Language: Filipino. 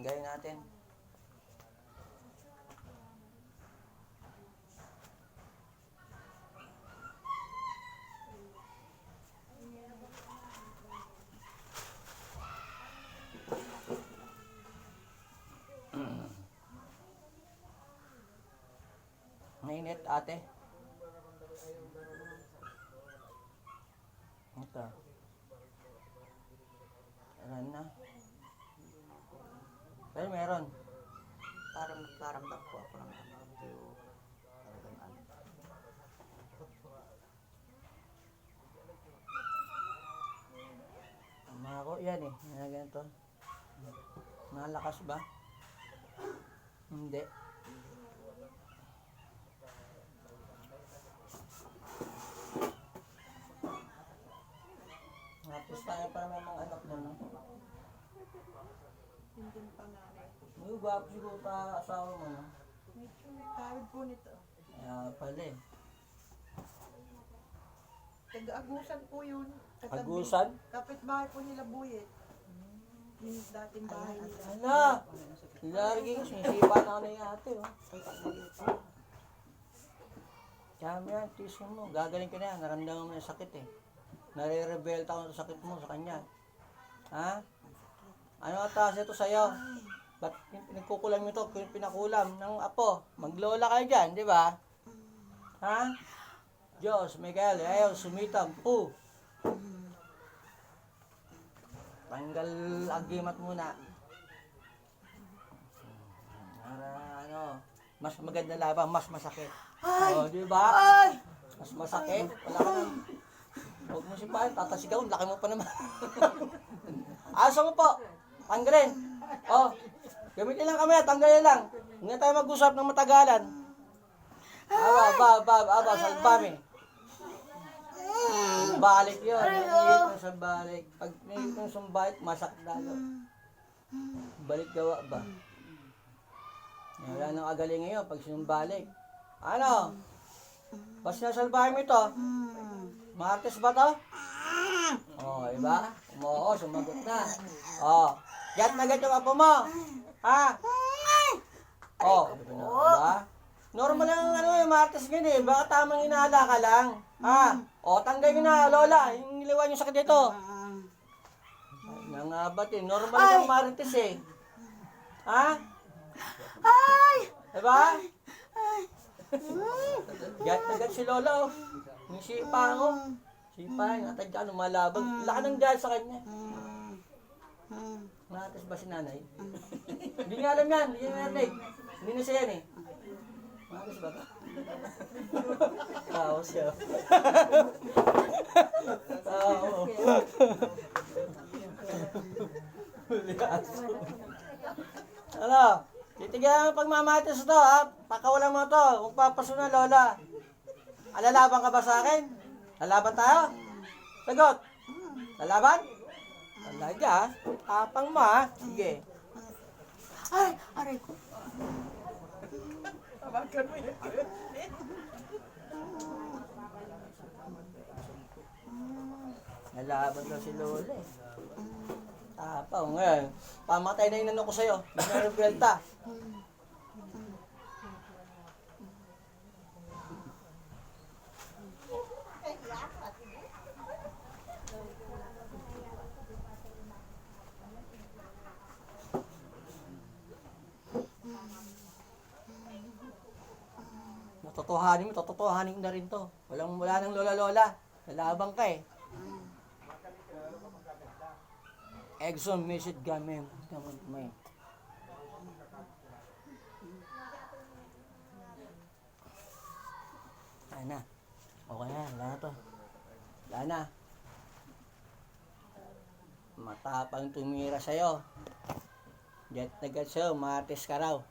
Tanggalin natin. Mainit, ate. Ito. Ayan na. Pero meron. Parang nagkaramdam po ako ng ano. Talagang ano. Mga ko, yan eh. Yan ganito. Nalakas ba? Hindi. Tapos tayo para may mga anak na, no? Hindi panganay. May gwapo siguro ta asawa mo, no? Medyo tawid po nito. Kaya pala eh. Taga-agusan po yun. Katabi. Agusan? Kapitbahay po nila Buyet. Yung dating bahay nila. Hala! Largi ko, sinisipa na ako na yung ate, oh. Kaya mo yan, tisun mo. Gagaling ka na yan. Naramdaman mo yung sakit eh. Nare-rebelta ako sa sakit mo sa kanya. Ha? Ano atas ito sa'yo? Ba't pinagkukulam mo ito? Pinakulam ng apo. Maglola kayo dyan, di ba? Ha? Diyos, Miguel, ayaw, sumitang, po. Tanggal agimat muna. Para ano, mas maganda laban, mas masakit. O, di ba? Mas masakit. Wala ka nang... Huwag mo sipahin, tatasigaw, laki mo pa naman. Asa mo po, tanggalin. O, gamitin lang kami, tanggalin lang. Hindi tayo mag-usap ng matagalan. Aba, salbami. Balik yun. Naiit mo sa balik. Pag naiit mo sa balik, masakit lalo. Balik gawa ba? Wala nang agaling ngayon pag sinumbalik. Ano? Pas nasalbahin mo ito. Martes ba to? O, iba? Oo, sumagot na. O, gat na gat yung apo mo. Ha? O, diba? Normal lang ano yung Martes ganyan eh. Baka tamang inaala ka lang. Ha? O, tanggay ko na, Lola. Yung niliwan yung sakit dito. Nangabat eh. Normal lang Martes eh. Ha? Diba? Gat na gat si Lola. May sipa ako. Sipa, natadya, lumalabag. Laka ng dahil sa kanya. Martes ba si nanay? Hindi nga alam yan. Hindi nga nanay. Hindi na siya yan eh. Martes ba ka? Tao siya. Tao. Ano? Titigyan ang pagmamatis to ha. Pakawalan mo to. Huwag papaso na Lola. Lalaban ka ba sa akin? Lalaban tayo? Sagot. Lalaban? Talaga. Tapang mo ha. Sige. Ay, aray ko. Tawagan mo yun. Lalaban daw si Lola eh. Tapang ngayon. Pamatay na yung ano ko sa'yo. Narebelta. Totohanin mo na rin to. Wala nang lola-lola. Lalabang ka eh. Exxon message gamit. May. Wala na. Okay na. Wala na to. Wala na. Matapang tumira sa'yo. Jet na jet sa'yo. Martes ka raw.